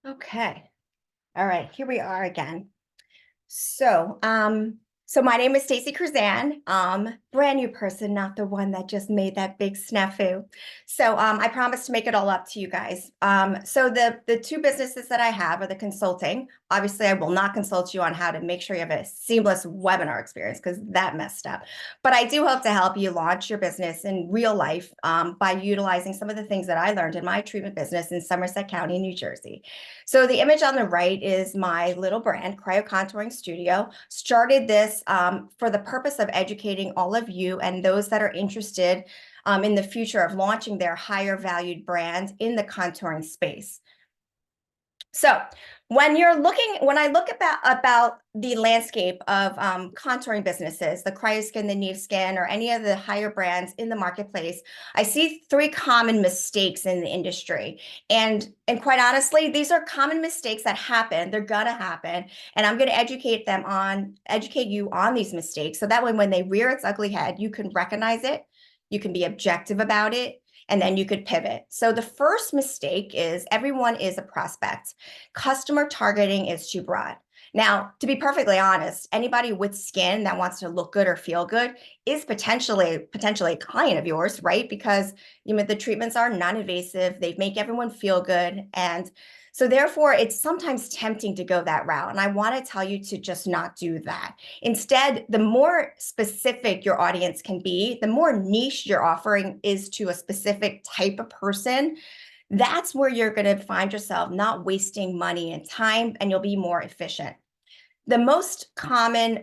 Okay. All right. Here we are again. So my name is Stacy Krizan. Brand new person, not the one that just made that big snafu. I promise to make it all up to you guys. So the two businesses that I have are the consulting. Obviously, I will not consult you on how to make sure you have a seamless webinar experience because that messed up. But I do hope to help you launch your business in real life by utilizing some of the things that I learned in my treatment business in Somerset County, New Jersey. So the image on the right is my little brand, Cryo Contouring Studio. Started this for the purpose of educating all of you and those that are interested in the future of launching their higher valued brand in the contouring space. So when I look about the landscape of contouring businesses, the CryoSkin, the Neve Skin, or any of the higher brands in the marketplace, I see three common mistakes in the industry. And quite honestly, these are common mistakes that happen. They're gonna happen. And I'm gonna educate you on these mistakes. So that way, when they rear its ugly head, you can recognize it, you can be objective about it, and then you could pivot. So the first mistake is everyone is a prospect. Customer targeting is too broad. Now, to be perfectly honest, anybody with skin that wants to look good or feel good is potentially a client of yours, right? Because the treatments are non-invasive, they make everyone feel good, and so therefore it's sometimes tempting to go that route. And I want to tell you to just not do that. Instead, the more specific your audience can be, the more niche your offering is to a specific type of person, that's where you're going to find yourself not wasting money and time, and you'll be more efficient. The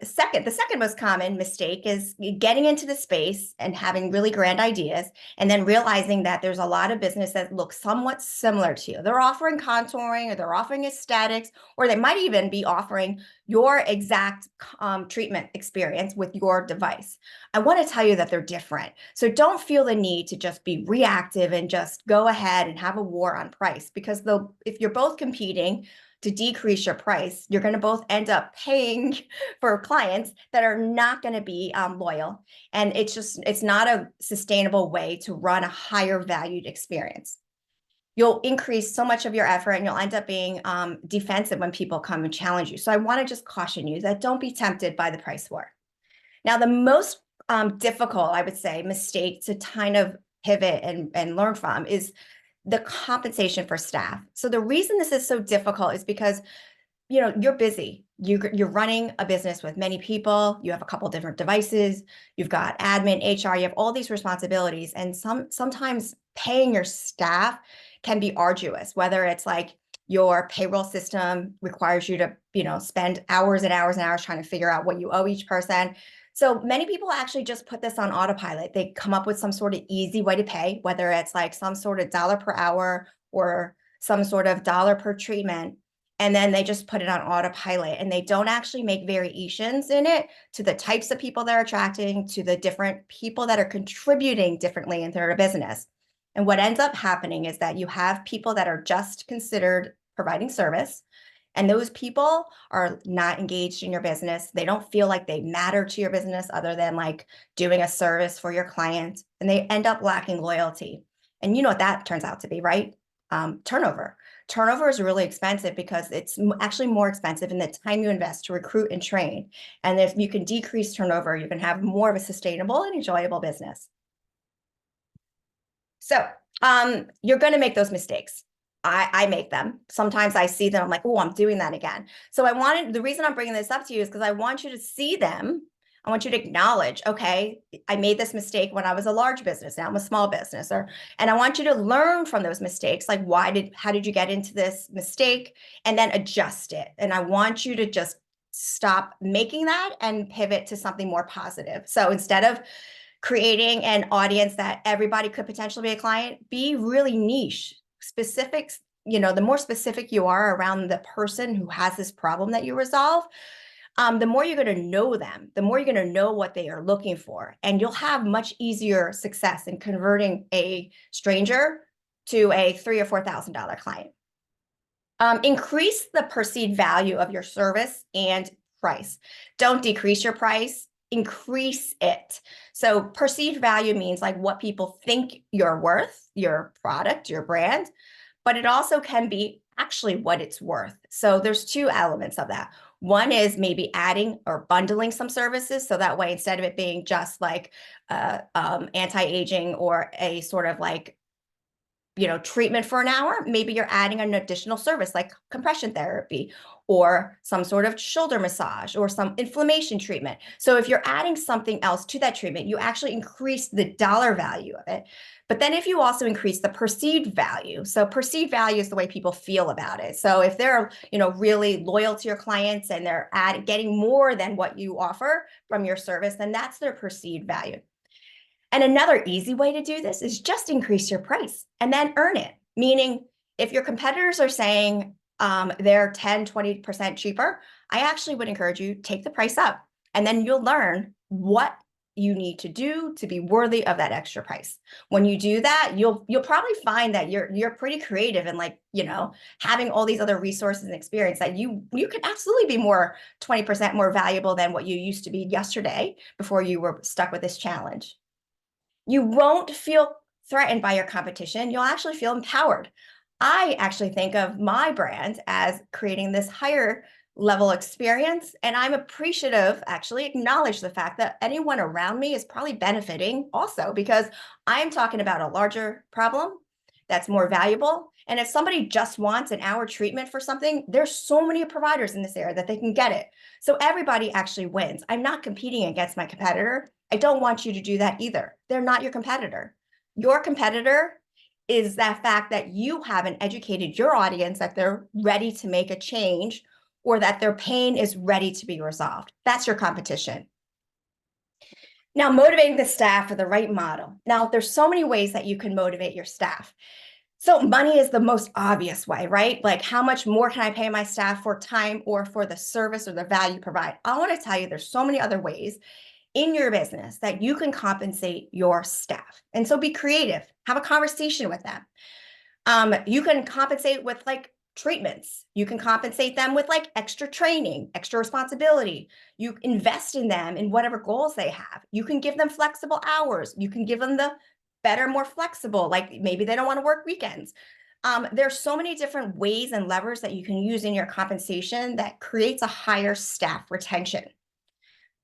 second most common mistake is getting into the space and having really grand ideas and then realizing that there's a lot of business that looks somewhat similar to you. They're offering contouring or they're offering aesthetics, or they might even be offering your exact treatment experience with your device. I want to tell you that they're different. So don't feel the need to just be reactive and just go ahead and have a war on price, because if you're both competing to decrease your price, you're going to both end up paying for clients that are not going to be loyal. And it's not a sustainable way to run a higher valued experience. You'll increase so much of your effort and you'll end up being defensive when people come and challenge you. So I want to just caution you that don't be tempted by the price war. Now, the most difficult, I would say, mistake to kind of pivot and learn from is the compensation for staff. So the reason this is so difficult is because you're busy. You're running a business with many people. You have a couple different devices. You've got admin, HR. You have all these responsibilities, and sometimes paying your staff can be arduous. Whether it's like your payroll system requires you to spend hours and hours and hours trying to figure out what you owe each person. So many people actually just put this on autopilot. They come up with some sort of easy way to pay, whether it's like some sort of dollar per hour or some sort of dollar per treatment. And then they just put it on autopilot, and they don't actually make variations in it to the types of people they're attracting, to the different people that are contributing differently into their business. And what ends up happening is that you have people that are just considered providing service, and those people are not engaged in your business. They don't feel like they matter to your business other than like doing a service for your client, and they end up lacking loyalty. And you know what that turns out to be, right? Turnover. Turnover is really expensive because it's actually more expensive in the time you invest to recruit and train. And if you can decrease turnover, you can have more of a sustainable and enjoyable business. So you're going to make those mistakes. I make them. Sometimes I see them. I'm like, oh, I'm doing that again. So the reason I'm bringing this up to you is because I want you to see them. I want you to acknowledge, okay, I made this mistake when I was a large business. Now I'm a small business, and I want you to learn from those mistakes. Like, how did you get into this mistake, and then adjust it. And I want you to just stop making that and pivot to something more positive. So instead of creating an audience that everybody could potentially be a client, be really niche, specifics. The more specific you are around the person who has this problem that you resolve, the more you're going to know them, the more you're going to know what they are looking for, and you'll have much easier success in converting a stranger to a $3,000 or $4,000 client. Increase the perceived value of your service and price. Don't decrease your price, increase it. So perceived value means like what people think you're worth, your product, your brand, but it also can be actually what it's worth. So there's two elements of that. One is maybe adding or bundling some services. So that way, instead of it being just like anti-aging or a sort of like, treatment for an hour, maybe you're adding an additional service like compression therapy or some sort of shoulder massage or some inflammation treatment. So if you're adding something else to that treatment, you actually increase the dollar value of it. But then if you also increase the perceived value, so perceived value is the way people feel about it. So if they're, really loyal to your clients and they're getting more than what you offer from your service, then that's their perceived value. And another easy way to do this is just increase your price and then earn it. Meaning, if your competitors are saying they're 10, 20% cheaper, I actually would encourage you take the price up, and then you'll learn what you need to do to be worthy of that extra price. When you do that, you'll probably find that you're pretty creative and having all these other resources and experience that you can absolutely be more 20% more valuable than what you used to be yesterday before you were stuck with this challenge. You won't feel threatened by your competition. You'll actually feel empowered. I actually think of my brand as creating this higher level experience, and I'm appreciative, actually acknowledge the fact that anyone around me is probably benefiting also, because I'm talking about a larger problem that's more valuable. And if somebody just wants an hour treatment for something, there's so many providers in this area that they can get it. So everybody actually wins. I'm not competing against my competitor. I don't want you to do that either. They're not your competitor. Your competitor is that fact that you haven't educated your audience that they're ready to make a change or that their pain is ready to be resolved. That's your competition. Now, motivating the staff for the right model. Now, there's so many ways that you can motivate your staff. So money is the most obvious way, right? Like, how much more can I pay my staff for time or for the service or the value provide? I want to tell you, there's so many other ways in your business that you can compensate your staff. And so be creative, have a conversation with them. You can compensate with like treatments. You can compensate them with like extra training, extra responsibility. You invest in them in whatever goals they have. You can give them flexible hours. You can give them the better, more flexible, like maybe they don't want to work weekends. There's so many different ways and levers that you can use in your compensation that creates a higher staff retention.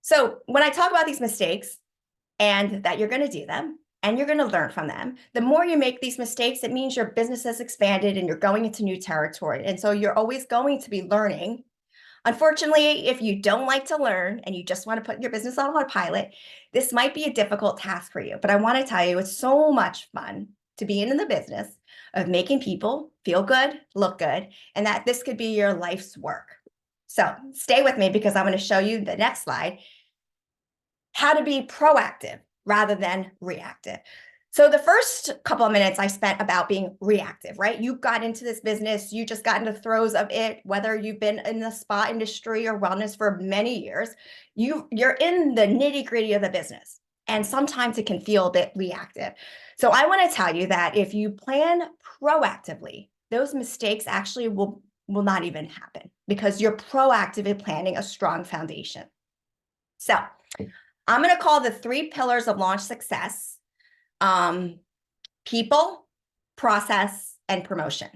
So when I talk about these mistakes and that you're going to do them and you're going to learn from them, the more you make these mistakes, it means your business has expanded and you're going into new territory. And so you're always going to be learning. Unfortunately, if you don't like to learn and you just want to put your business on autopilot, this might be a difficult task for you. But I want to tell you, it's so much fun to be in the business of making people feel good, look good, and that this could be your life's work. So stay with me because I'm going to show you the next slide, how to be proactive rather than reactive. So the first couple of minutes I spent about being reactive, right? You got into this business, you just got into the throes of it, whether you've been in the spa industry or wellness for many years, you're in the nitty-gritty of the business. And sometimes it can feel a bit reactive. So I want to tell you that if you plan proactively, those mistakes actually will not even happen because you're proactive in planning a strong foundation. So I'm going to call the 3 pillars of launch success: people, process, and promotion.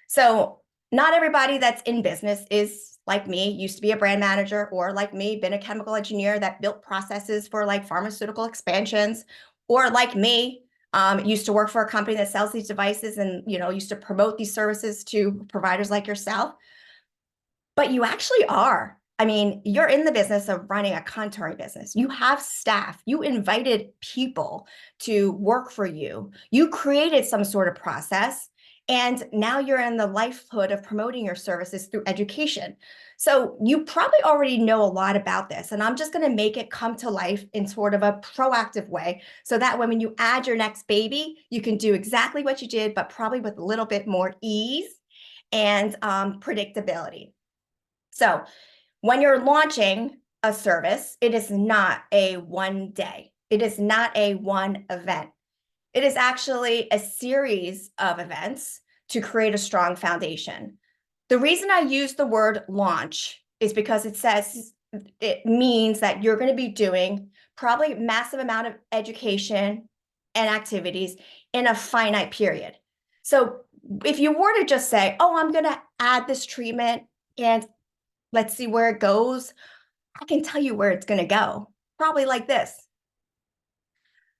So not everybody that's in business is like me, used to be a brand manager, or like me, been a chemical engineer that built processes for like pharmaceutical expansions, or like me, used to work for a company that sells these devices and, used to promote these services to providers like yourself. But you actually are. I mean, you're in the business of running a contouring business. You have staff. You invited people to work for you. You created some sort of process. And now you're in the livelihood of promoting your services through education. So you probably already know a lot about this. And I'm just going to make it come to life in sort of a proactive way so that when you add your next baby, you can do exactly what you did, but probably with a little bit more ease and predictability. So when you're launching a service, it is not a one day. It is not a one event. It is actually a series of events to create a strong foundation. The reason I use the word launch is because it means that you're going to be doing probably a massive amount of education and activities in a finite period. So if you were to just say, oh, I'm going to add this treatment and let's see where it goes, I can tell you where it's going to go, probably like this.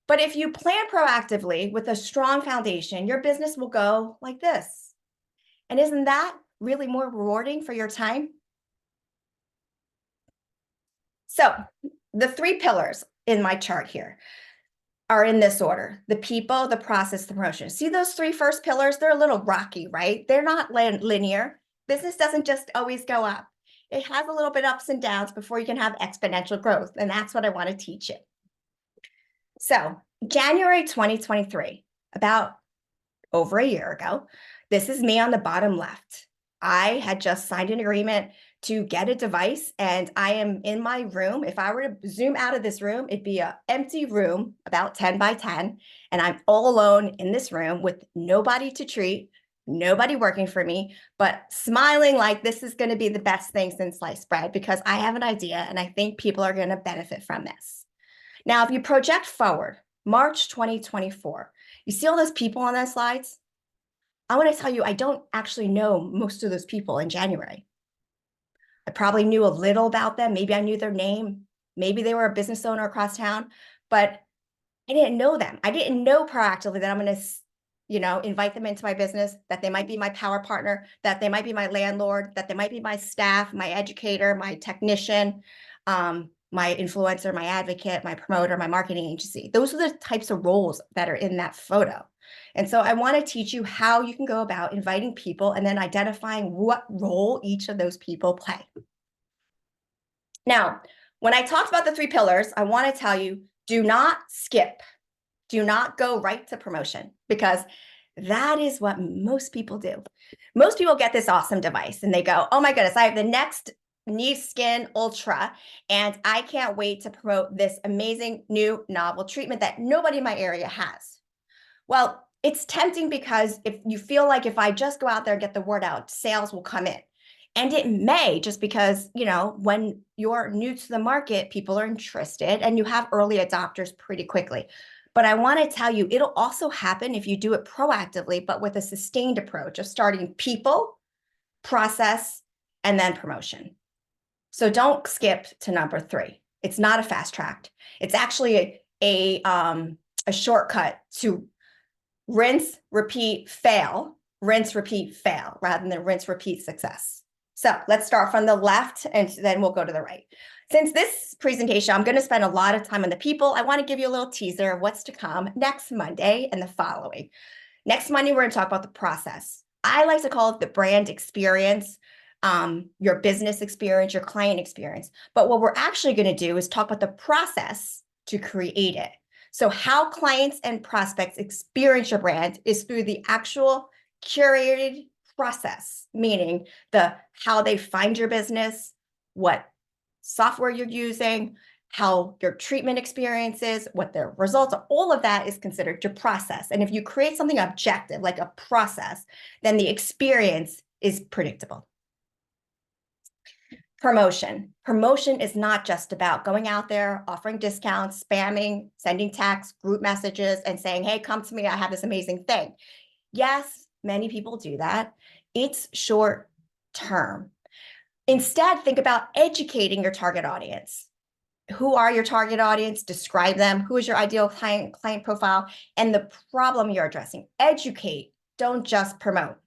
But if you plan proactively with a strong foundation, your business will go like this. And isn't that really more rewarding for your time? So the 3 pillars in my chart here are in this order: the people, the process, the promotion. See those 3 first pillars? They're a little rocky, right? They're not linear. Business doesn't just always go up. It has a little bit ups and downs before you can have exponential growth. And that's what I want to teach you. So January 2023, about over a year ago, this is me on the bottom left. I had just signed an agreement to get a device, and I am in my room. If I were to zoom out of this room, it'd be an empty room, about 10 by 10, and I'm all alone in this room with nobody to treat, nobody working for me, but smiling like this is going to be the best thing since sliced bread, because I have an idea and I think people are going to benefit from this. Now, if you project forward, March 2024, you see all those people on those slides? I want to tell you, I don't actually know most of those people in January. I probably knew a little about them. Maybe I knew their name. Maybe they were a business owner across town, but I didn't know them. I didn't know proactively that I'm going to, invite them into my business, that they might be my power partner, that they might be my landlord, that they might be my staff, my educator, my technician, my influencer, my advocate, my promoter, my marketing agency. Those are the types of roles that are in that photo. And so I want to teach you how you can go about inviting people and then identifying what role each of those people play. Now, when I talked about the 3 pillars, I want to tell you, do not skip. Do not go right to promotion, because that is what most people do. Most people get this awesome device and they go, oh my goodness, I have the next Knee Skin Ultra, and I can't wait to promote this amazing new novel treatment that nobody in my area has. Well, it's tempting, because if you feel like if I just go out there and get the word out, sales will come in. And it may, just because, when you're new to the market, people are interested and you have early adopters pretty quickly. But I want to tell you, it'll also happen if you do it proactively, but with a sustained approach of starting people, process, and then promotion. So don't skip to number 3. It's not a fast track. It's actually a shortcut to rinse, repeat, fail, rather than rinse, repeat, success. So let's start from the left and then we'll go to the right. Since this presentation, I'm going to spend a lot of time on the people, I want to give you a little teaser of what's to come next Monday and the following. Next Monday, we're going to talk about the process. I like to call it the brand experience, your business experience, your client experience. But what we're actually going to do is talk about the process to create it. So how clients and prospects experience your brand is through the actual curated process, meaning how they find your business, what software you're using, how your treatment experience is, what their results are. All of that is considered your process. And if you create something objective, like a process, then the experience is predictable. Promotion. Promotion is not just about going out there, offering discounts, spamming, sending texts, group messages, and saying, hey, come to me, I have this amazing thing. Yes, many people do that. It's short term. Instead, think about educating your target audience. Who are your target audience? Describe them. Who is your ideal client profile? And the problem you're addressing. Educate, don't just promote.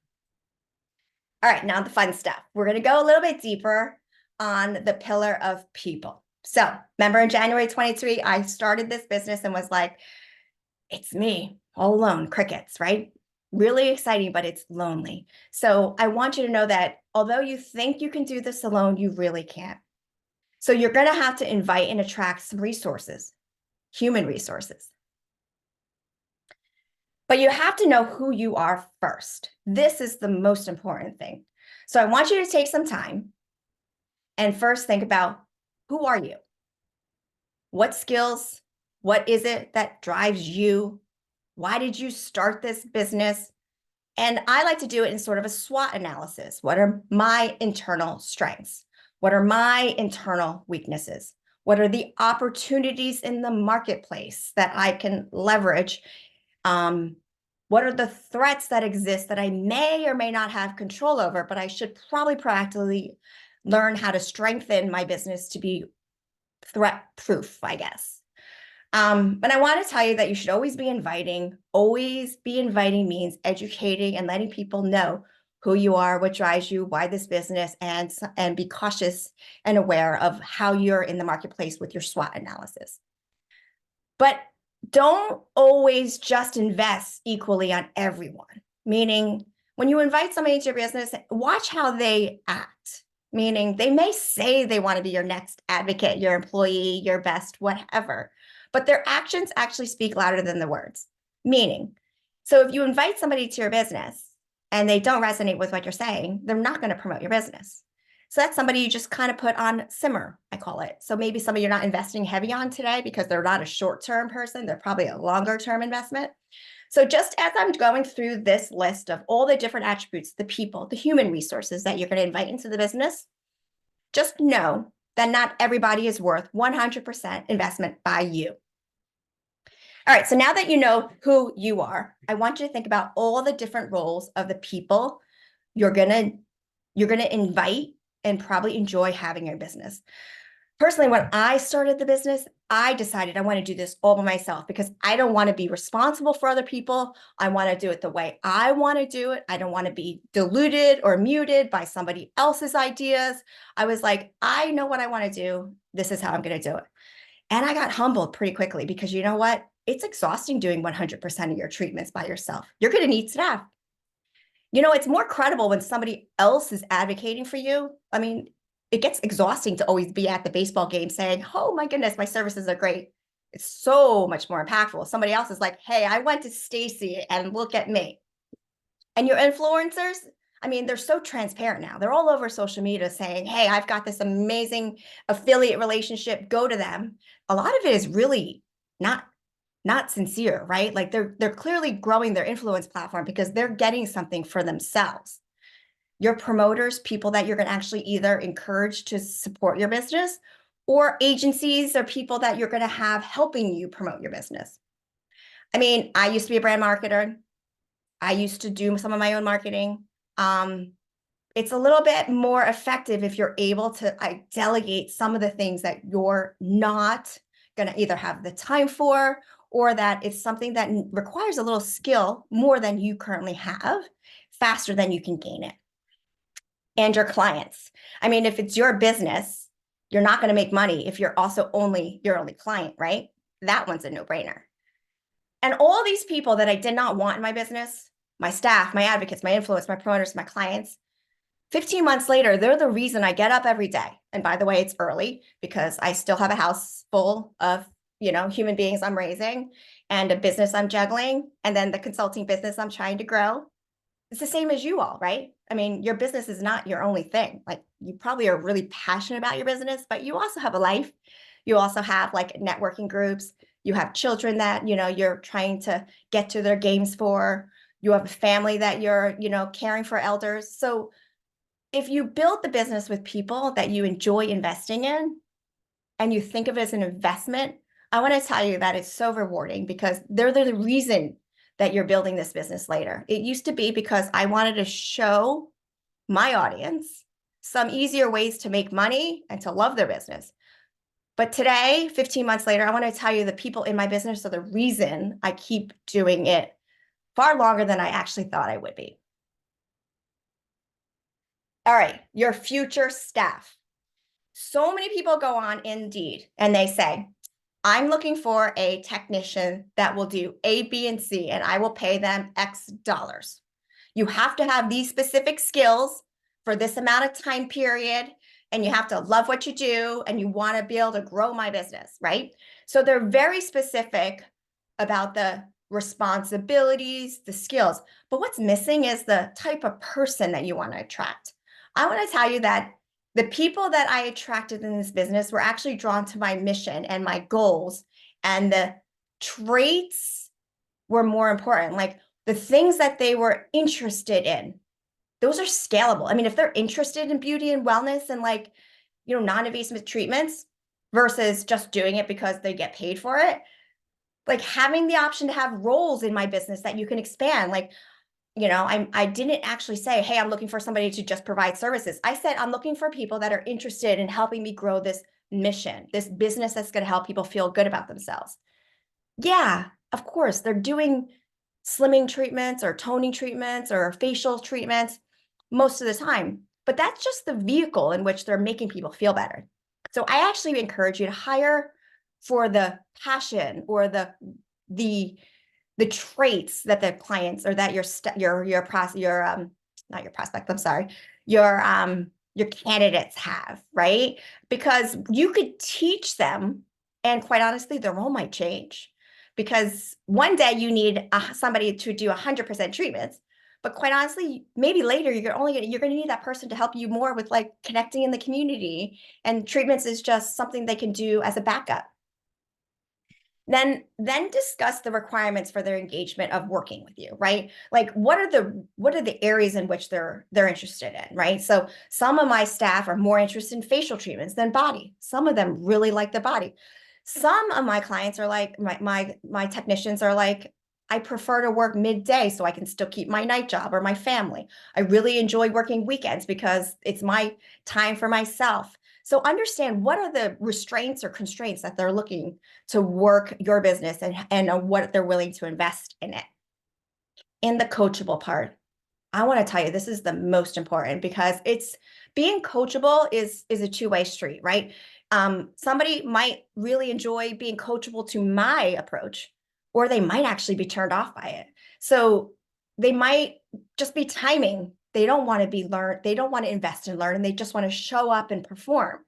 All right, now the fun stuff. We're going to go a little bit deeper on the pillar of people. So remember in January 23, I started this business and was like, it's me all alone, crickets, right? Really exciting, but it's lonely. So I want you to know that although you think you can do this alone, you really can't. So you're going to have to invite and attract some resources, human resources. But you have to know who you are first. This is the most important thing. So I want you to take some time and first think about, who are you? What skills? What is it that drives you? Why did you start this business? And I like to do it in sort of a SWOT analysis. What are my internal strengths? What are my internal weaknesses? What are the opportunities in the marketplace that I can leverage? What What are the threats that exist that I may or may not have control over, but I should probably proactively learn how to strengthen my business to be threat proof, I guess. But I want to tell you that you should always be inviting. Always be inviting means educating and letting people know who you are, what drives you, why this business, and be cautious and aware of how you're in the marketplace with your SWOT analysis. But don't always just invest equally on everyone. Meaning, when you invite somebody into your business, watch how they act. Meaning, they may say they want to be your next advocate, your employee, your best, whatever, but their actions actually speak louder than the words. Meaning, so if you invite somebody to your business and they don't resonate with what you're saying, they're not going to promote your business. So that's somebody you just kind of put on simmer, I call it. So maybe somebody you're not investing heavy on today because they're not a short-term person. They're probably a longer-term investment. So just as I'm going through this list of all the different attributes, the people, the human resources that you're going to invite into the business, just know that not everybody is worth 100% investment by you. All right, so now that you know who you are, I want you to think about all the different roles of the people you're gonna invite and probably enjoy having your business. Personally, when I started the business, I decided I want to do this all by myself because I don't want to be responsible for other people. I want to do it the way I want to do it. I don't want to be diluted or muted by somebody else's ideas. I was like, I know what I want to do. This is how I'm going to do it. And I got humbled pretty quickly because you know what? It's exhausting doing 100% of your treatments by yourself. You're going to need staff. You know, it's more credible when somebody else is advocating for you. I mean, it gets exhausting to always be at the baseball game saying, oh my goodness, my services are great. It's so much more impactful. Somebody else is like, hey, I went to Stacy and look at me. And your influencers, I mean, they're so transparent now. They're all over social media saying, hey, I've got this amazing affiliate relationship. Go to them. A lot of it is really not sincere, right? Like they're clearly growing their influence platform because they're getting something for themselves. Your promoters, people that you're going to actually either encourage to support your business, or agencies or people that you're going to have helping you promote your business. I mean, I used to be a brand marketer. I used to do some of my own marketing. It's a little bit more effective if you're able to delegate some of the things that you're not going to either have the time for, or that it's something that requires a little skill more than you currently have, faster than you can gain it. And your clients. I mean, if it's your business, you're not going to make money if you're also your only client, right? That one's a no-brainer. And all these people that I did not want in my business, my staff, my advocates, my influence, my promoters, my clients, 15 months later, they're the reason I get up every day. And by the way, it's early because I still have a house full of, human beings I'm raising and a business I'm juggling, and then the consulting business I'm trying to grow. It's the same as you all, right? I mean, your business is not your only thing. Like, you probably are really passionate about your business, but you also have a life. You also have like networking groups. You have children that, you're trying to get to their games for. You have a family that you're, caring for elders. So if you build the business with people that you enjoy investing in and you think of it as an investment, I want to tell you that it's so rewarding because they're the reason that you're building this business later. It used to be because I wanted to show my audience some easier ways to make money and to love their business. But today, 15 months later, I want to tell you the people in my business are the reason I keep doing it far longer than I actually thought I would be. All right, your future staff. So many people go on Indeed and they say, I'm looking for a technician that will do A, B, and C, and I will pay them X dollars. You have to have these specific skills for this amount of time period, and you have to love what you do, and you want to be able to grow my business, right? So they're very specific about the responsibilities, the skills, but what's missing is the type of person that you want to attract. I want to tell you that the people that I attracted in this business were actually drawn to my mission and my goals, and the traits were more important. Like the things that they were interested in, those are scalable. I mean, if they're interested in beauty and wellness and non-invasive treatments versus just doing it because they get paid for it, Like having the option to have roles in my business that you can expand. Like, I didn't actually say, hey, I'm looking for somebody to just provide services. I said, I'm looking for people that are interested in helping me grow this mission, this business that's going to help people feel good about themselves. Yeah, of course, they're doing slimming treatments or toning treatments or facial treatments most of the time, but that's just the vehicle in which they're making people feel better. So I actually encourage you to hire for the passion or the the traits that the clients or that not your prospect, I'm sorry, your candidates have, right? Because you could teach them, and quite honestly, their role might change. Because one day you need somebody to do 100% treatments, but quite honestly, maybe later you're going to need that person to help you more with like connecting in the community, and treatments is just something they can do as a backup. Then discuss the requirements for their engagement of working with you, right? Like what are the areas in which they're interested in, right? So some of my staff are more interested in facial treatments than body. Some of them really like the body. Some of my clients are like my technicians are like, I prefer to work midday so I can still keep my night job or my family. I really enjoy working weekends because it's my time for myself. So understand what are the restraints or constraints that they're looking to work your business, and what they're willing to invest in it. In the coachable part, I want to tell you, this is the most important because it's being coachable is a two-way street, right? Somebody might really enjoy being coachable to my approach, or they might actually be turned off by it. So they might just be timing. They don't want to be learned. They don't want to invest in learning. They just want to show up and perform.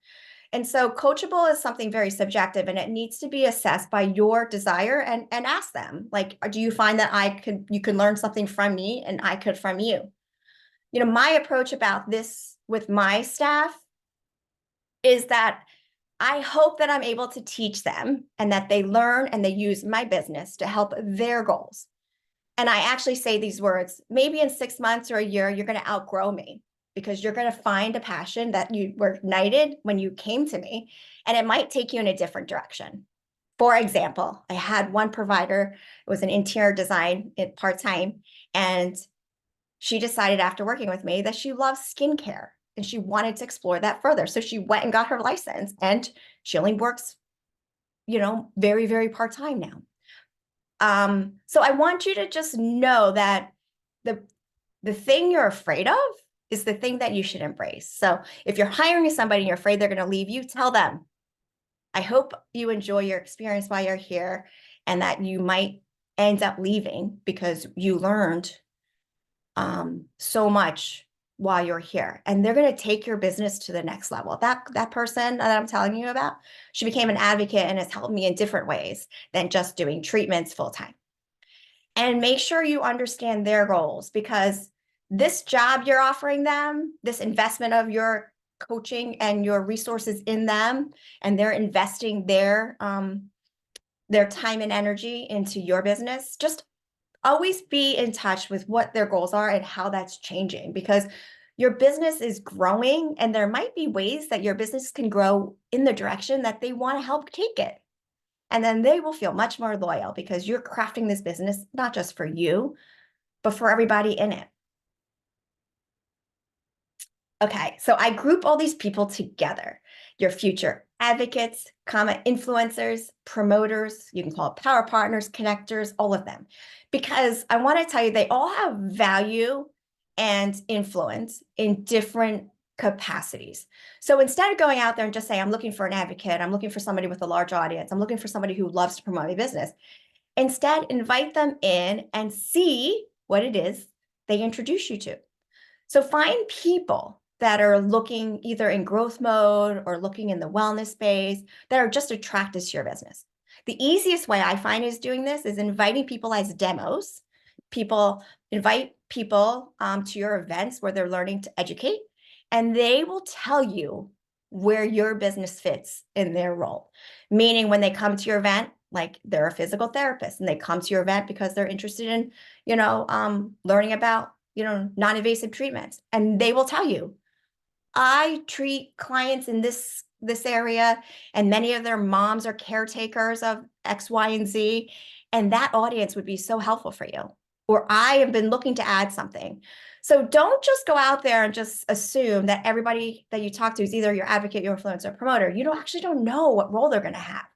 And so coachable is something very subjective, and it needs to be assessed by your desire, and ask them, like, do you find that you can learn something from me and I could from you? My approach about this with my staff is that I hope that I'm able to teach them and that they learn and they use my business to help their goals. And I actually say these words, maybe in 6 months or a year, you're going to outgrow me because you're going to find a passion that you were ignited when you came to me, and it might take you in a different direction. For example, I had one provider, it was an interior design part-time, and she decided after working with me that she loves skincare and she wanted to explore that further. So she went and got her license, and she only works, very, very part-time now. So I want you to just know that the thing you're afraid of is the thing that you should embrace. So if you're hiring somebody and you're afraid they're going to leave you, tell them, I hope you enjoy your experience while you're here, and that you might end up leaving because you learned so much while you're here, and they're going to take your business to the next level. That person that I'm telling you about, she became an advocate and has helped me in different ways than just doing treatments full time. And make sure you understand their goals, because this job you're offering them, this investment of your coaching and your resources in them, and they're investing their time and energy into your business, just always be in touch with what their goals are and how that's changing, because your business is growing and there might be ways that your business can grow in the direction that they want to help take it. And then they will feel much more loyal because you're crafting this business not just for you, but for everybody in it. Okay, so I group all these people together: your future advocates, influencers, promoters, you can call it power partners, connectors, all of them. Because I want to tell you, they all have value and influence in different capacities. So instead of going out there and just saying, I'm looking for an advocate, I'm looking for somebody with a large audience, I'm looking for somebody who loves to promote my business, instead invite them in and see what it is they introduce you to. So find people that are looking either in growth mode or looking in the wellness space that are just attracted to your business. The easiest way I find is doing this is inviting people as demos. Invite people to your events where they're learning to educate, and they will tell you where your business fits in their role. Meaning when they come to your event, like they're a physical therapist and they come to your event because they're interested in, learning about non-invasive treatments. And they will tell you, I treat clients in this area, and many of their moms are caretakers of X, Y, and Z, and that audience would be so helpful for you. Or I have been looking to add something. So don't just go out there and just assume that everybody that you talk to is either your advocate, your influencer, or promoter. You don't know what role they're going to have.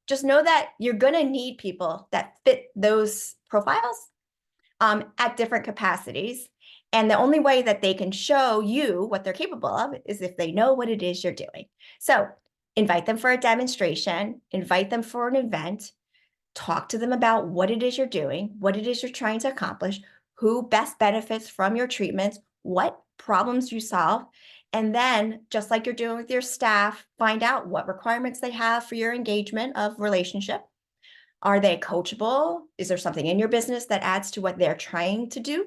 Just know that you're going to need people that fit those profiles at different capacities. And the only way that they can show you what they're capable of is if they know what it is you're doing. So invite them for a demonstration, invite them for an event, talk to them about what it is you're doing, what it is you're trying to accomplish, who best benefits from your treatments, what problems you solve. And then, just like you're doing with your staff, find out what requirements they have for your engagement of relationship. Are they coachable? Is there something in your business that adds to what they're trying to do?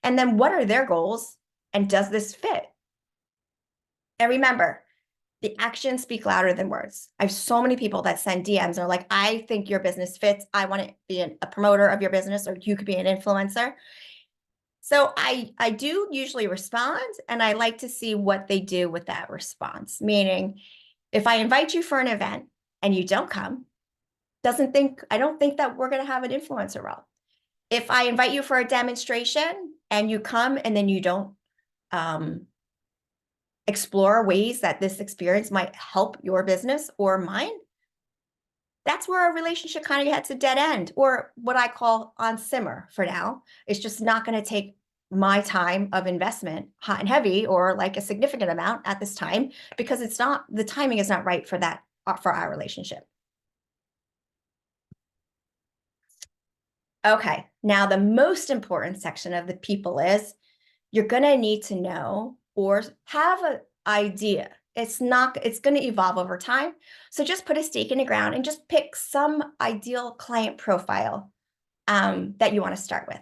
And then what are their goals? And does this fit? And remember, the actions speak louder than words. I have so many people that send DMs and are like, I think your business fits. I want to be a promoter of your business, or you could be an influencer. So I do usually respond, and I like to see what they do with that response. Meaning, if I invite you for an event and you don't come, I don't think that we're going to have an influencer role. If I invite you for a demonstration and you come and then you don't explore ways that this experience might help your business or mine, that's where a relationship kind of hits a dead end, or what I call on simmer for now. It's just not going to take my time of investment hot and heavy, or like a significant amount at this time, because the timing is not right for that, for our relationship. Okay, now the most important section of the people is you're going to need to know or have an idea. It's going to evolve over time. So just put a stake in the ground and just pick some ideal client profile that you want to start with.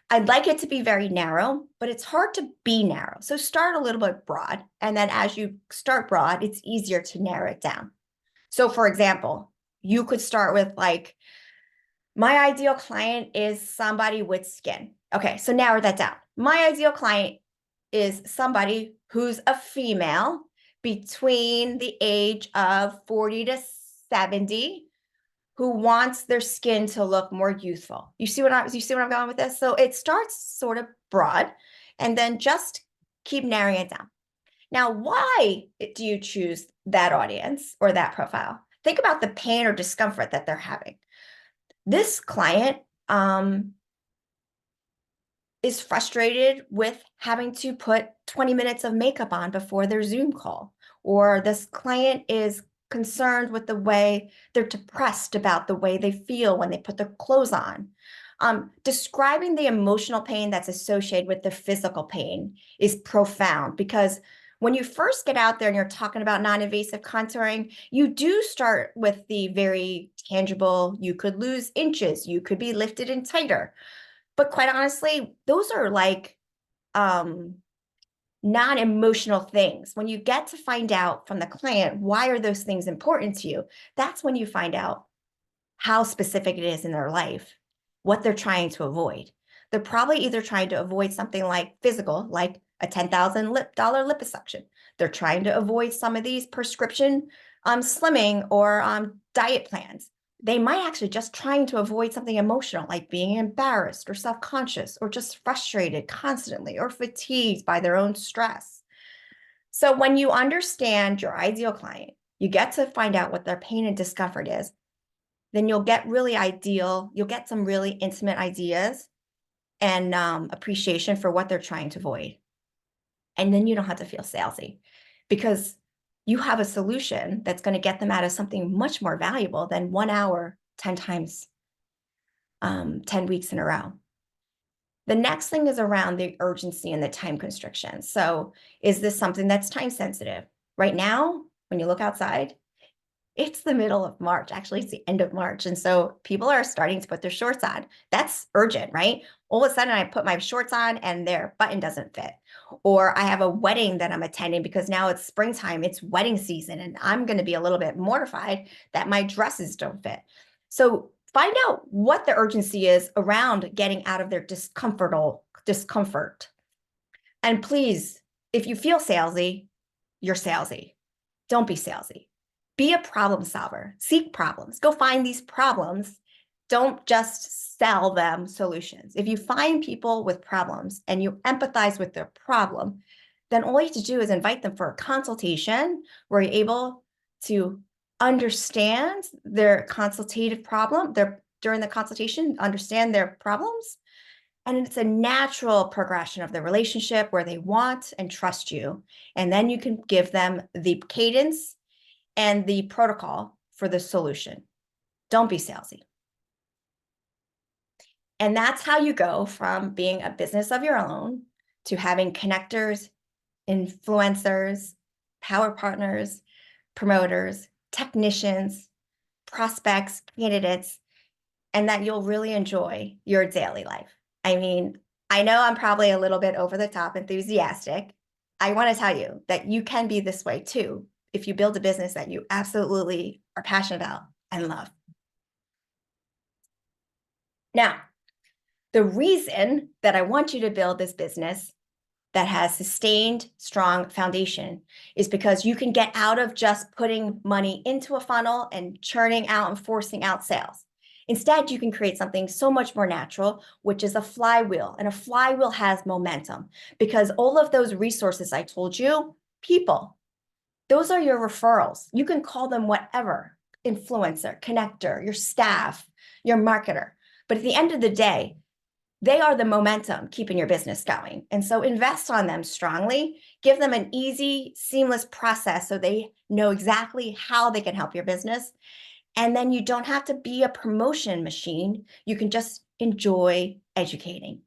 I'd like it to be very narrow, but it's hard to be narrow. So start a little bit broad. And then as you start broad, it's easier to narrow it down. So for example, you could start with like, my ideal client is somebody with skin. Okay, so narrow that down. My ideal client is somebody who's a female between the age of 40 to 70 who wants their skin to look more youthful. You see where I'm going with this? So it starts sort of broad, and then just keep narrowing it down. Now, why do you choose that audience or that profile? Think about the pain or discomfort that they're having. This client is frustrated with having to put 20 minutes of makeup on before their Zoom call, or this client is concerned with the way they're depressed about the way they feel when they put their clothes on. Describing the emotional pain that's associated with the physical pain is profound, because when you first get out there and you're talking about non-invasive contouring, you do start with the very tangible. You could lose inches, you could be lifted and tighter. But quite honestly, those are like non-emotional things. When you get to find out from the client, why are those things important to you? That's when you find out how specific it is in their life, what they're trying to avoid. They're probably either trying to avoid something like physical, like a $10,000 liposuction. They're trying to avoid some of these prescription slimming or diet plans. They might actually just trying to avoid something emotional, like being embarrassed or self-conscious or just frustrated constantly or fatigued by their own stress. So when you understand your ideal client, you get to find out what their pain and discomfort is, then you'll get some really intimate ideas and appreciation for what they're trying to avoid. And then you don't have to feel salesy, because you have a solution that's going to get them out of something much more valuable than 1 hour, 10 times, 10 weeks in a row. The next thing is around the urgency and the time constriction. So is this something that's time sensitive? Right now, when you look outside, it's the middle of March. Actually, it's the end of March. And so people are starting to put their shorts on. That's urgent, right? All of a sudden I put my shorts on and their button doesn't fit. Or I have a wedding that I'm attending because now it's springtime, it's wedding season, and I'm going to be a little bit mortified that my dresses don't fit. So find out what the urgency is around getting out of their discomfort. And please if you feel salesy, you're salesy. Don't be salesy. Be a problem solver. Seek problems. Go find these problems. Don't just sell them solutions. If you find people with problems and you empathize with their problem, then all you have to do is invite them for a consultation where you're able to understand their consultative problem, during the consultation, understand their problems. And it's a natural progression of the relationship where they want and trust you. And then you can give them the cadence and the protocol for the solution. Don't be salesy. And that's how you go from being a business of your own to having connectors, influencers, power partners, promoters, technicians, prospects, candidates, and that you'll really enjoy your daily life. I mean, I know I'm probably a little bit over the top enthusiastic. I want to tell you that you can be this way too if you build a business that you absolutely are passionate about and love. Now, the reason that I want you to build this business that has sustained, strong foundation is because you can get out of just putting money into a funnel and churning out and forcing out sales. Instead, you can create something so much more natural, which is a flywheel. And a flywheel has momentum because all of those resources I told you, people, those are your referrals. You can call them whatever, influencer, connector, your staff, your marketer. But at the end of the day, they are the momentum keeping your business going. And so invest on them strongly, give them an easy, seamless process so they know exactly how they can help your business. And then you don't have to be a promotion machine. You can just enjoy educating.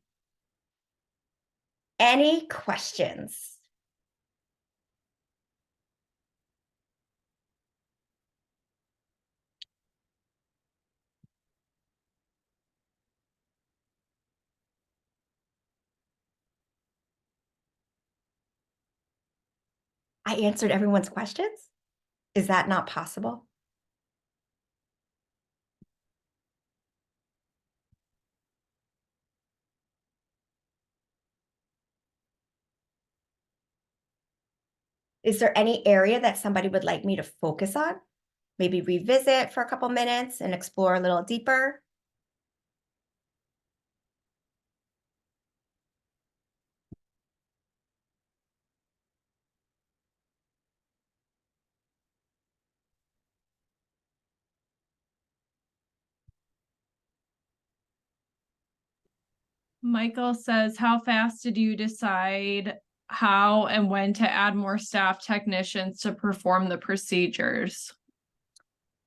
Any questions? I answered everyone's questions? Is that not possible? Is there any area that somebody would like me to focus on? Maybe revisit for a couple minutes and explore a little deeper? Michael says, how fast did you decide how and when to add more staff technicians to perform the procedures?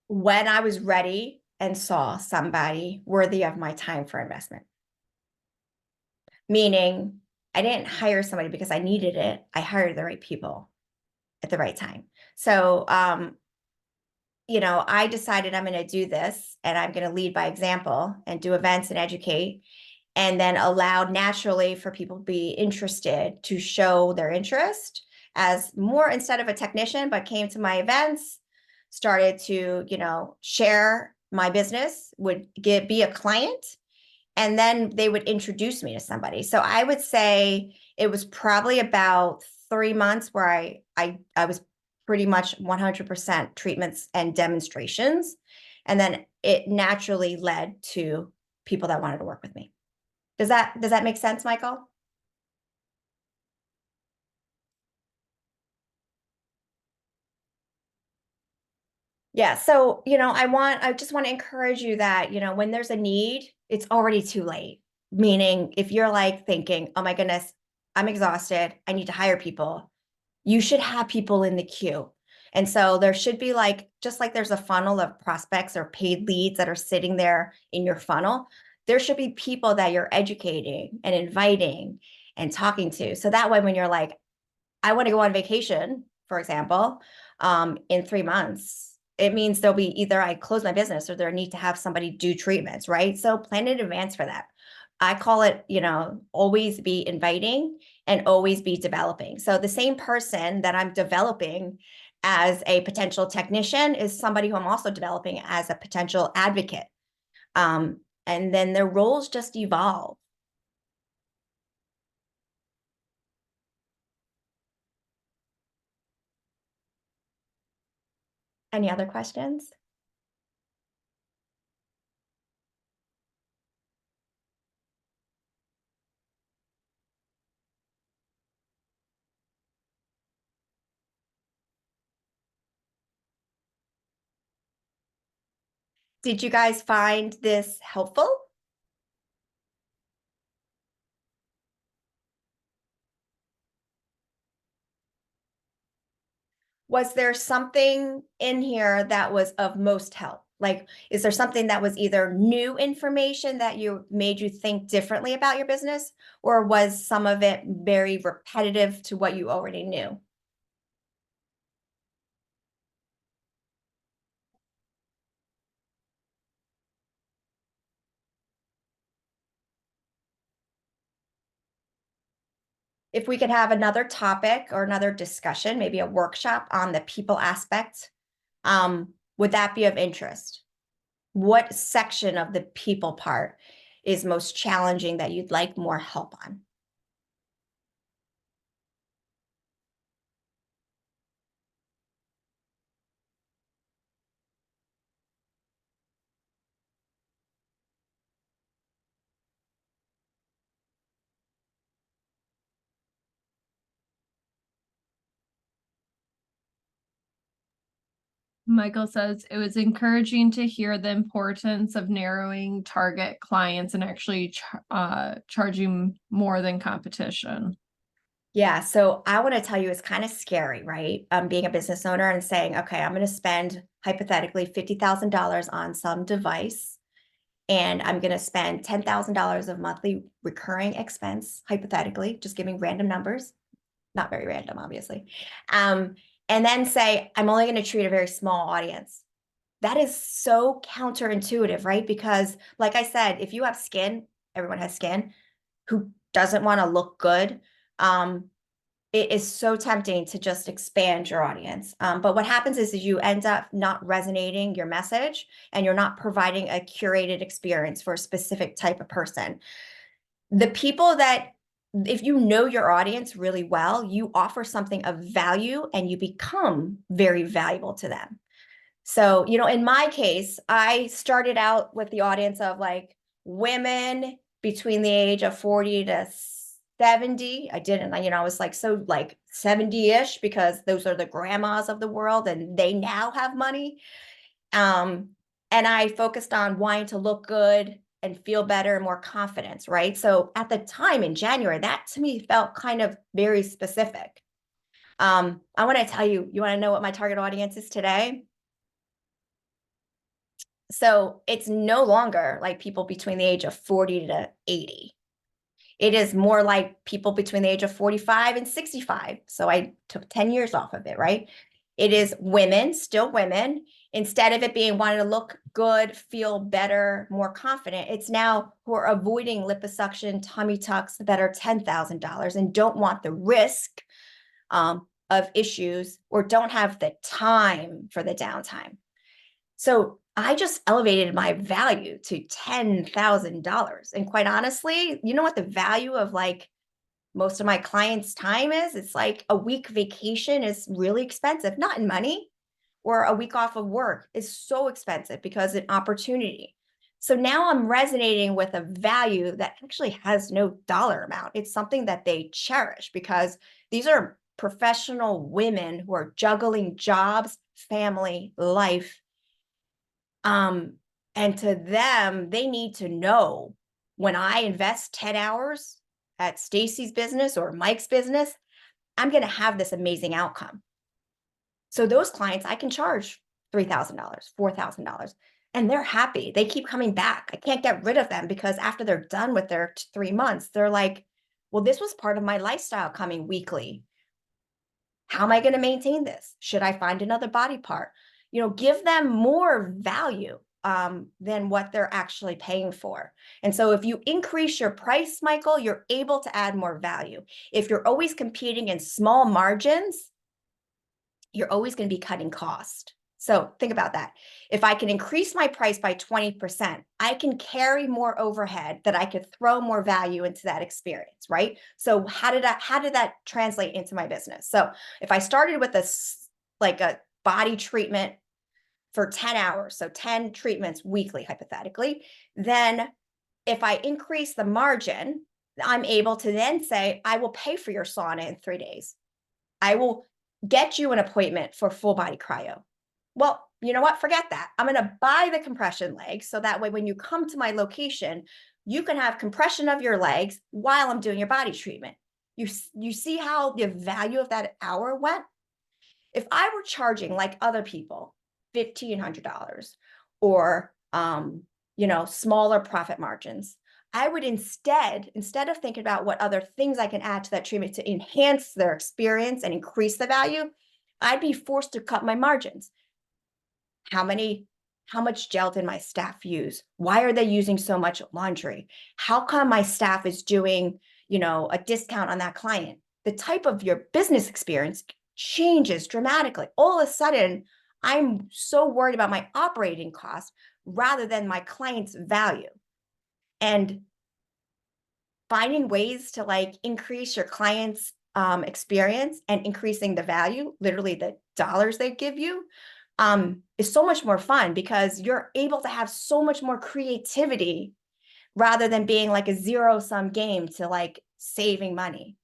When I was ready and saw somebody worthy of my time for investment. Meaning, I didn't hire somebody because I needed it. I hired the right people at the right time. So, I decided I'm going to do this and I'm going to lead by example and do events and educate, and then allowed naturally for people to be interested to show their interest as more instead of a technician, but came to my events, started to, share my business, would be a client, and then they would introduce me to somebody. So I would say it was probably about 3 months where I was pretty much 100% treatments and demonstrations. And then it naturally led to people that wanted to work with me. Does that make sense, Michael? Yeah. So, I just want to encourage you that, when there's a need, it's already too late. Meaning if you're like thinking, oh my goodness, I'm exhausted, I need to hire people, you should have people in the queue. And so there should be just like there's a funnel of prospects or paid leads that are sitting there in your funnel, there should be people that you're educating and inviting and talking to. So that way, when you're like, I want to go on vacation, for example, in 3 months, it means there'll be either I close my business or there need to have somebody do treatments, right? So plan in advance for that. I call it, always be inviting and always be developing. So the same person that I'm developing as a potential technician is somebody who I'm also developing as a potential advocate. And then their roles just evolve. Any other questions? Did you guys find this helpful? Was there something in here that was of most help? Like, is there something that was either new information that made you think differently about your business, or was some of it very repetitive to what you already knew? If we could have another topic or another discussion, maybe a workshop on the people aspect, would that be of interest? What section of the people part is most challenging that you'd like more help on? Michael says it was encouraging to hear the importance of narrowing target clients and actually charging more than competition. Yeah, so I want to tell you, it's kind of scary, right? Being a business owner and saying, okay, I'm going to spend hypothetically $50,000 on some device, and I'm going to spend $10,000 of monthly recurring expense, hypothetically, just giving random numbers, not very random, obviously. And then say, I'm only going to treat a very small audience. That is so counterintuitive, right? Because, like I said, if you have skin, everyone has skin, who doesn't want to look good. It is so tempting to just expand your audience. But what happens is you end up not resonating your message, and you're not providing a curated experience for a specific type of person. The people that, if you know your audience really well, you offer something of value and you become very valuable to them. So, in my case, I started out with the audience of like women between the age of 40 to 70. I didn't, I was like, so like 70-ish, because those are the grandmas of the world and they now have money. And I focused on wanting to look good and feel better and more confidence, right? So at the time in January, that to me felt kind of very specific. I want to tell you, you want to know what my target audience is today? So it's no longer like people between the age of 40 to 80. It is more like people between the age of 45 and 65. So I took 10 years off of it, right? It is women, still women. Instead of it being wanting to look good, feel better, more confident, it's now who are avoiding liposuction, tummy tucks that are $10,000 and don't want the risk of issues, or don't have the time for the downtime. So I just elevated my value to $10,000. And quite honestly, you know what the value of like most of my clients' time is? It's like a week vacation is really expensive, not in money, or a week off of work is so expensive because it's an opportunity. So now I'm resonating with a value that actually has no dollar amount. It's something that they cherish, because these are professional women who are juggling jobs, family, life, and to them, they need to know, when I invest 10 hours at Stacy's business or Mike's business, I'm going to have this amazing outcome. So those clients, I can charge $3,000, $4,000, and they're happy. They keep coming back. I can't get rid of them, because after they're done with their 3 months, they're like, well, this was part of my lifestyle, coming weekly. How am I going to maintain this? Should I find another body part? Give them more value than what they're actually paying for. And so if you increase your price, Michael, you're able to add more value. If you're always competing in small margins, you're always going to be cutting cost. So think about that. If I can increase my price by 20%, I can carry more overhead that I could throw more value into that experience, right? So how did that translate into my business? So if I started with like a body treatment for 10 hours, so 10 treatments weekly, hypothetically, then if I increase the margin, I'm able to then say, I will pay for your sauna in 3 days. I will get you an appointment for full body cryo. Well, you know what? Forget that. I'm going to buy the compression legs. So that way, when you come to my location, you can have compression of your legs while I'm doing your body treatment. You see how the value of that hour went? If I were charging like other people, $1,500 or, smaller profit margins, I would instead of thinking about what other things I can add to that treatment to enhance their experience and increase the value, I'd be forced to cut my margins. How much gel did my staff use? Why are they using so much laundry? How come my staff is doing, a discount on that client? The type of your business experience changes dramatically. All of a sudden, I'm so worried about my operating costs rather than my client's value. And finding ways to like increase your client's experience and increasing the value, literally the dollars they give you, is so much more fun because you're able to have so much more creativity rather than being like a zero-sum game to like saving money.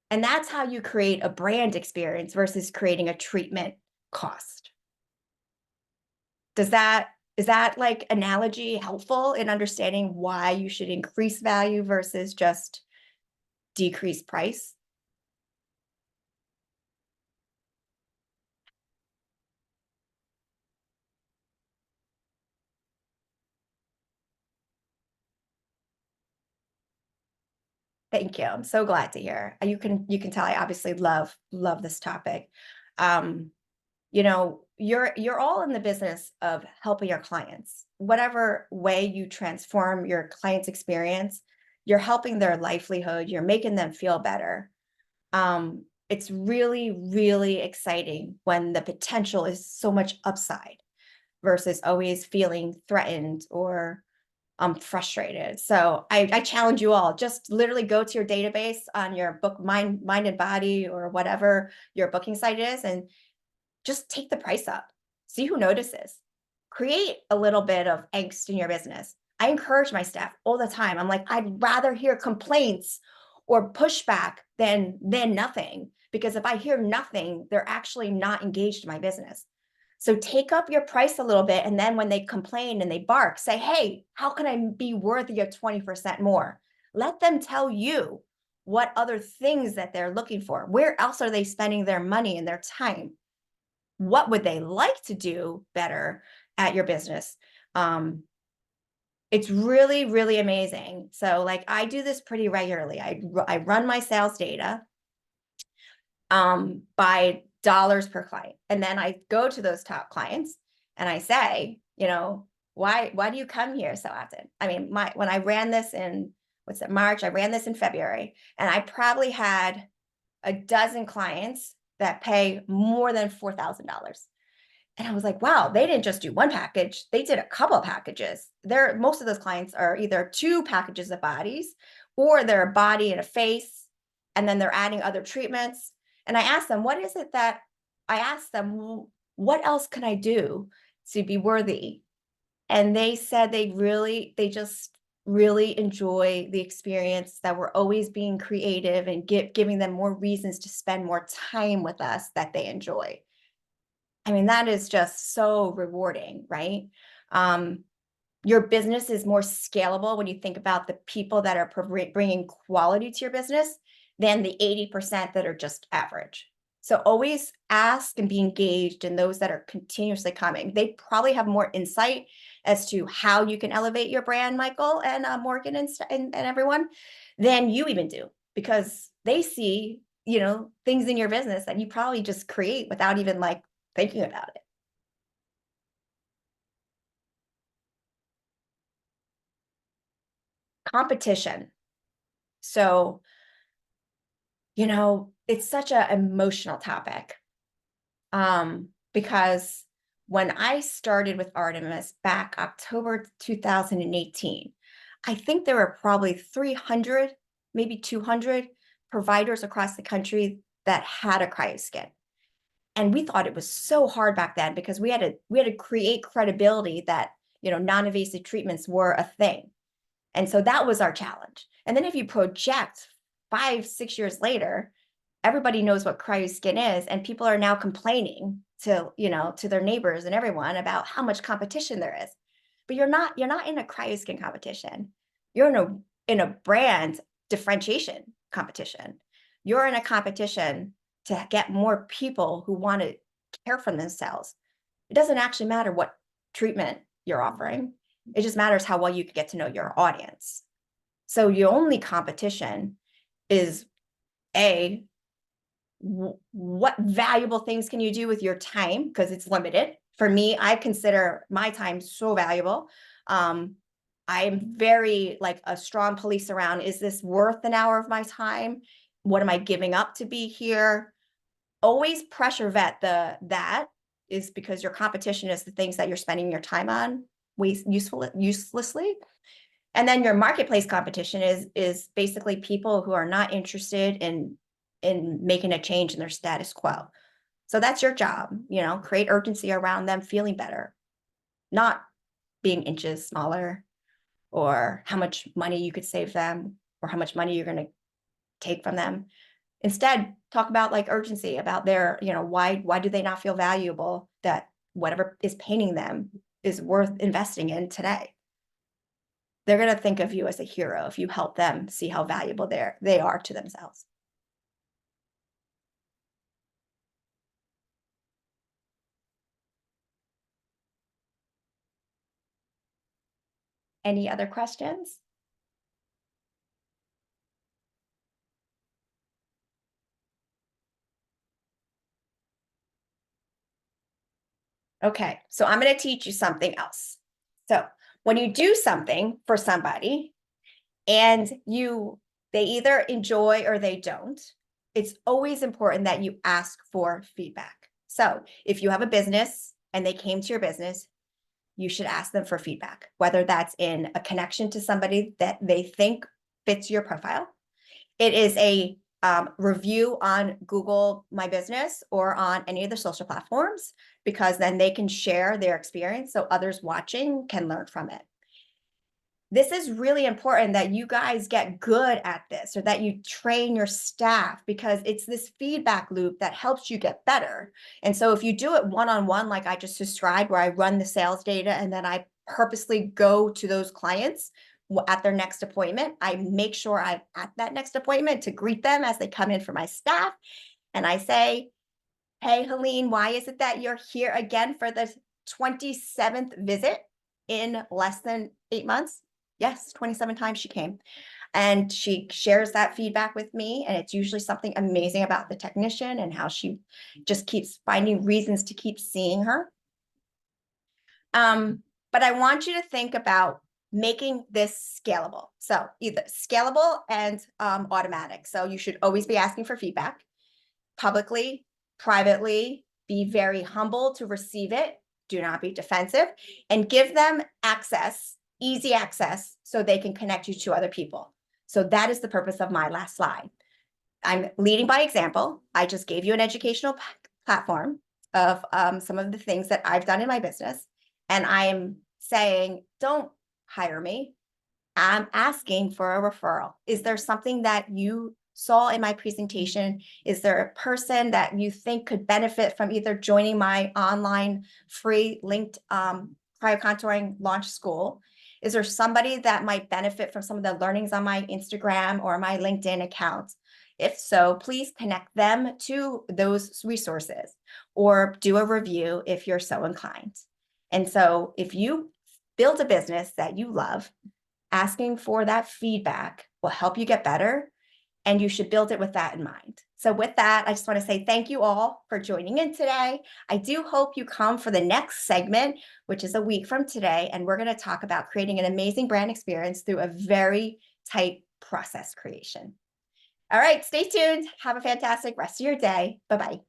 And that's how you create a brand experience versus creating a treatment cost. Is that like analogy helpful in understanding why you should increase value versus just decrease price? Thank you. I'm so glad to hear. You can tell I obviously love this topic. Um, you're all in the business of helping your clients. Whatever way you transform your client's experience, you're helping their livelihood, you're making them feel better. It's really, really exciting when the potential is so much upside versus always feeling threatened or frustrated. So I challenge you all, just literally go to your database on your book, Mind and Body, or whatever your booking site is, and just take the price up. See who notices. Create a little bit of angst in your business. I encourage my staff all the time. I'm like, I'd rather hear complaints or pushback than nothing. Because if I hear nothing, they're actually not engaged in my business. So take up your price a little bit. And then when they complain and they bark, say, hey, how can I be worthy of 20% more? Let them tell you what other things that they're looking for. Where else are they spending their money and their time? What would they like to do better at your business? It's really, really amazing. So like I do this pretty regularly. I run my sales data by dollars per client. And then I go to those top clients and I say, why do you come here so often? I mean, when I ran this in March, I ran this in February, and I probably had a dozen clients that pay more than $4,000. And I was like, wow, they didn't just do one package. They did a couple of packages. Most of those clients are either 2 packages of bodies, or they're a body and a face, and then they're adding other treatments. And I asked them, what else can I do to be worthy? And they said they just really enjoy the experience, that we're always being creative and giving them more reasons to spend more time with us that they enjoy. I mean, that is just so rewarding, right? Your business is more scalable when you think about the people that are bringing quality to your business than the 80% that are just average. So always ask and be engaged in those that are continuously coming. They probably have more insight as to how you can elevate your brand, Michael and Morgan and everyone, than you even do, because they see, things in your business that you probably just create without even like thinking about it. Competition. So, it's such an emotional topic. Because when I started with Artemis back October 2018, I think there were probably 300, maybe 200 providers across the country that had a cryoskin. And we thought it was so hard back then because we had to create credibility that, non-invasive treatments were a thing. And so that was our challenge. And then if you project 5, 6 years later, everybody knows what cryoskin is, and people are now complaining to their neighbors and everyone about how much competition there is. But you're not in a cryoskin competition. You're in a brand differentiation competition. You're in a competition to get more people who want to care for themselves. It doesn't actually matter what treatment you're offering. It just matters how well you can get to know your audience. So your only competition is what valuable things can you do with your time, because it's limited. For me, I consider my time so valuable. I'm very like a strong police around, is this worth an hour of my time? What am I giving up to be here? Always pressure vet that is because your competition is the things that you're spending your time on uselessly. And then your marketplace competition is basically people who are not interested in making a change in their status quo. So that's your job, create urgency around them feeling better, not being inches smaller, or how much money you could save them, or how much money you're going to take from them. Instead, talk about like urgency, about their, why do they not feel valuable, that whatever is paining them is worth investing in today. They're going to think of you as a hero if you help them see how valuable they are to themselves. Any other questions? Okay, so I'm going to teach you something else. So when you do something for somebody and they either enjoy or they don't, it's always important that you ask for feedback. So if you have a business and they came to your business, you should ask them for feedback, whether that's in a connection to somebody that they think fits your profile. It is a review on Google My Business or on any of the social platforms, because then they can share their experience so others watching can learn from it. This is really important that you guys get good at this, or that you train your staff, because it's this feedback loop that helps you get better. And so if you do it one-on-one, like I just described, where I run the sales data and then I purposely go to those clients at their next appointment, I make sure I'm at that next appointment to greet them as they come in for my staff. And I say, hey, Helene, why is it that you're here again for the 27th visit in less than 8 months? Yes, 27 times she came. And she shares that feedback with me. And it's usually something amazing about the technician and how she just keeps finding reasons to keep seeing her. But I want you to think about making this scalable. So either scalable and automatic. So you should always be asking for feedback publicly, privately, be very humble to receive it. Do not be defensive, and give them access, easy access, so they can connect you to other people. So that is the purpose of my last slide. I'm leading by example. I just gave you an educational platform of some of the things that I've done in my business. And I'm saying, don't hire me. I'm asking for a referral. Is there something that you saw in my presentation? Is there a person that you think could benefit from either joining my online free linked cryocontouring launch school? Is there somebody that might benefit from some of the learnings on my Instagram or my LinkedIn account? If so, please connect them to those resources, or do a review if you're so inclined. And so if you build a business that you love, asking for that feedback will help you get better, and you should build it with that in mind. So with that, I just want to say thank you all for joining in today. I do hope you come for the next segment, which is a week from today, and we're going to talk about creating an amazing brand experience through a very tight process creation. All right, stay tuned. Have a fantastic rest of your day. Bye-bye.